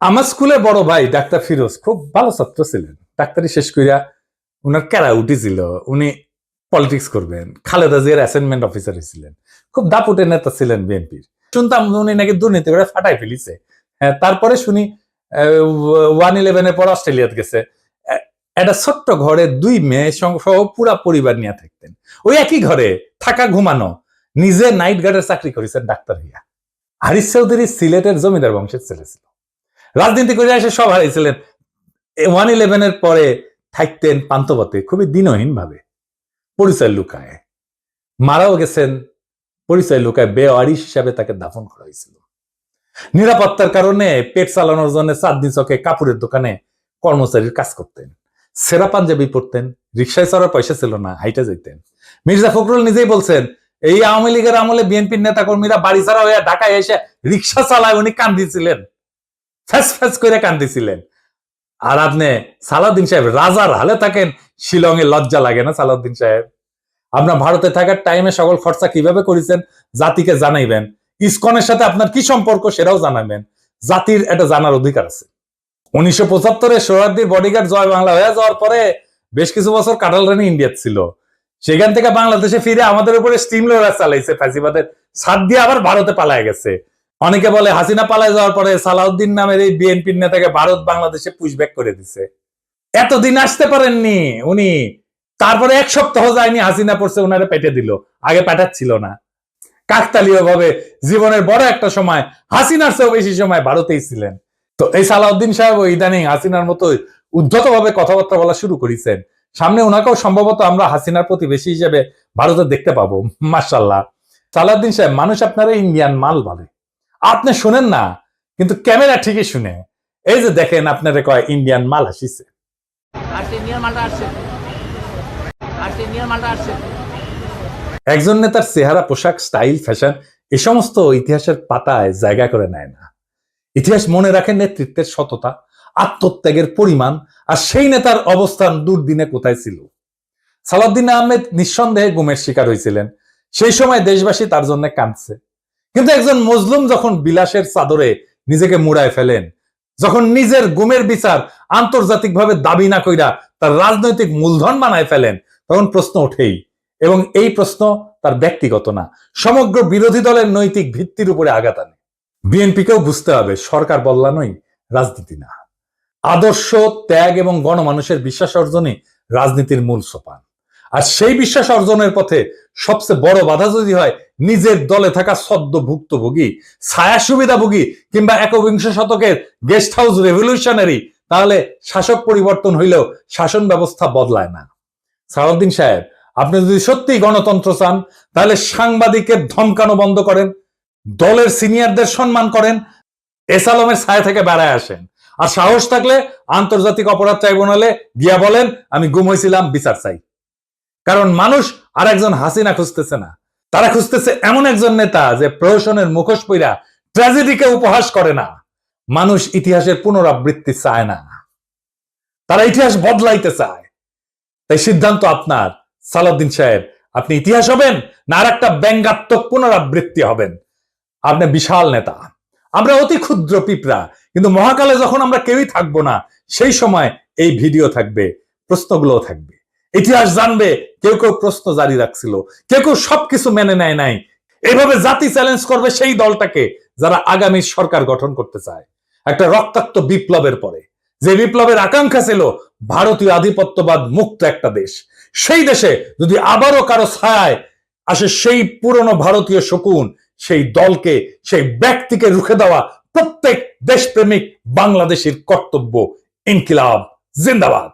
আমার স্কুলে বড় ভাই ডাক্তার ফিরোজ খুব ভালো ছাত্র ছিলেন। ডাক্তারি শেষ কইরা উনার ক্যারা উঠেছিল, উনি পলিটিক্স করবেন। খালেদা জিয়ার অ্যাসাইনমেন্ট অফিসার ছিলেন, খুব দাপুটে নেতা ছিলেন বিএনপির। শুনতাম উনি নাকি দুর্নীতি করে ফাটাই ফেলিছে। হ্যাঁ, তারপরে শুনি 1/11 পর অস্ট্রেলিয়াতে গেছে। একটা ছোট্ট ঘরে 2 মেয়ে সহ পুরা পরিবার নিয়ে থাকতেন। ওই একই ঘরে থাকা ঘুমানো। নিজে নাইট গার্ডের চাকরি করেছেন ডাক্তার হইয়া। হারিস চৌধুরী সিলেটের জমিদার বংশের ছেলে ছিল। রাজনীতি করে এসে সব হারিয়েছিলেন। 1/11 পরে থাকতেন পান্তপথে, খুবই দিনহীন ভাবে, পরিচয় লুকায়। মারাও গেছেন পরিচয় লুকায়, বেওয়ারিশ হিসাবে তাকে দাফন করা হয়েছিল। নিরাপত্তার কারণে পেট চালানোর জন্য চাঁদনি চকে কাপড়ের দোকানে কর্মচারীর কাজ করতেন। সেরা পাঞ্জাবি পরতেন, রিক্সায় চড়ার পয়সা ছিল না, হাইটে যেতেন। মির্জা ফখরুল নিজেই বলছেন, এই আওয়ামী লীগের আমলে বিএনপির নেতা কর্মীরা বাড়ি ছাড়া হয়ে ঢাকায় এসে রিক্সা চালায়, উনি কান্দিছিলেন, ফ্যাস ফ্যাস করে কান্দিছিলেন। আর আপনি সালাউদ্দিন সাহেব রাজার হালে থাকেন, শিলংয়ে লজ্জা লাগে না সালাউদ্দিন সাহেব? আপনার ভারতে থাকার টাইমে সকল খরচা কিভাবে করেছেন জাতিকে জানাইবেন। ইসকনের সাথে আপনার কি সম্পর্ক সেটাও জানাবেন। জাতির এটা জানার অধিকার আছে। 1975-এ সোহরাওয়ার্দীর বডিগার্ড জয় বাংলা হয়ে যাওয়ার পরে বেশ কিছু বছর কাটাল রানী ইন্ডিয়াতে ছিল। সেখান থেকে বাংলাদেশে ফিরে আমাদের উপরে স্টিম লোডার চালাইছে ফ্যাসিবাদের সাথ দিয়ে, আবার ভারতে পালায় গেছে। অনেকে বলে হাসিনা পালায় যাওয়ার পরে সালাউদ্দিন নামের এই বিএনপির নেতাকে ভারত বাংলাদেশে পুশব্যাক করে দিছে। এতদিন আসতে পারেননি উনি, তারপরে 1 সপ্তাহ যায়নি হাসিনা পড়ছে ওনারে পেটে দিল, আগে পাঠাচ্ছিল না। কাকতালীয় ভাবে জীবনের বড় একটা সময় হাসিনার চেয়েও বেশি সময় ভারতেই ছিলেন। তো এই সালাউদ্দিন সাহেব ইদানিং হাসিনার মতো উদ্ধত ভাবে কথাবার্তা বলা শুরু করেছেন। সামনে ওনাকেও সম্ভবত আমরা হাসিনার প্রতিবেশী হিসেবে ভারতে দেখতে পাবো, মাশাআল্লাহ। সালাউদ্দিন সাহেব, মানুষ আপনারা ইন্ডিয়ান মাল বলে, আপনি শুনেন না, কিন্তু ক্যামেরা ঠিকই শুনে। এই যে দেখেন, আপনারা কয় ইন্ডিয়ান মাল আসিছে। একজন নেতার চেহারা, পোশাক, স্টাইল, ফ্যাশন এ সমস্ত ইতিহাসের পাতায় জায়গা করে নেয় না। ইতিহাস মনে রাখে নেতৃত্বের সততা, আত্মত্যাগের পরিমাণ, আর সেই নেতার অবস্থান দুর্দিনে কোথায় ছিল। সালাউদ্দিন আহমেদ নিঃসন্দেহে গুমের শিকার হয়েছিলেন। সেই সময় দেশবাসী তার জন্য কাঁদছে। কিন্তু একজন মজলুম যখন বিলাসের চাদরে নিজেকে মুড়ায় ফেলেন, যখন নিজের গুমের বিচার আন্তর্জাতিকভাবে দাবি না কইরা তার রাজনৈতিক মূলধন বানায় ফেলেন, তখন প্রশ্ন ওঠেই। এবং এই প্রশ্ন তার ব্যক্তিগত না, সমগ্র বিরোধী দলের নৈতিক ভিত্তির উপরে আঘাত আনে। বিএনপিকেও বুঝতে হবে, সরকার বদলানোই রাজনীতি না। আদর্শ, ত্যাগ এবং গণমানুষের বিশ্বাস অর্জনই রাজনীতির মূল সোপান। আর সেই বিশ্বাস অর্জনের পথে সবচেয়ে বড় বাধা যদি হয় নিজের দলে থাকা সদ্য ভুক্তভোগী, ছায়া সুবিধাভোগী কিংবা 21শ শতকের গেস্ট হাউস রেভলিউশনারি, তাহলে শাসক পরিবর্তন হইলেও শাসন ব্যবস্থা বদলায় না। সালাউদ্দিন সাহেব, আপনি যদি সত্যি গণতন্ত্র চান, তাহলে সাংবাদিকের ধমকানো বন্ধ করেন, দলের সিনিয়রদের সম্মান করেন, এসালমের ছায়া থেকে বেড়ায় আসেন। আর সাহস থাকলে আন্তর্জাতিক অপরাধ ট্রাইব্যুনালে গিয়া বলেন, আমি গুম হয়েছিলাম, বিচার চাই। কারণ মানুষ আর একজন হাসিনা খুঁজতেছে না, তারা খুঁজতেছে এমন একজন নেতা যে প্রহসনের মুখোশ পইরা ট্র্যাজেডিকে উপহাস করে না। মানুষ ইতিহাসের পুনরাবৃত্তি চায় না, তারা ইতিহাস বদলাইতে চায়। তাই সিদ্ধান্ত আপনার সালাউদ্দিন সাহেব, আপনি ইতিহাস হবেন না আর একটা ব্যঙ্গাত্মক পুনরাবৃত্তি হবেন? আপনি বিশাল নেতা, আমরা অতি ক্ষুদ্র পিঁপড়া, কিন্তু মহাকালে যখন আমরা কেউই থাকবো না, সেই সময় এই ভিডিও থাকবে, প্রশ্নগুলো থাকবে। ইতিহাস জানবে কেউ কেউ প্রশ্ন জারি রাখছিল, কেউ কেউ সবকিছু মেনে নেয় নাই। এইভাবে জাতি চ্যালেঞ্জ করবে সেই দলটাকে যারা আগামী সরকার গঠন করতে চায় একটা রক্তাক্ত বিপ্লবের পরে, যে বিপ্লবের আকাঙ্ক্ষা ছিল ভারতীয় আধিপত্যবাদ মুক্ত একটা দেশ। সেই দেশে যদি আবারও কারো ছায়ায় আসে সেই পুরনো ভারতীয় শকুন, সেই দলকে, সেই ব্যক্তিকে রুখে দেওয়া প্রত্যেক দেশপ্রেমিক বাংলাদেশের কর্তব্য। ইনকিলাব জিন্দাবাদ।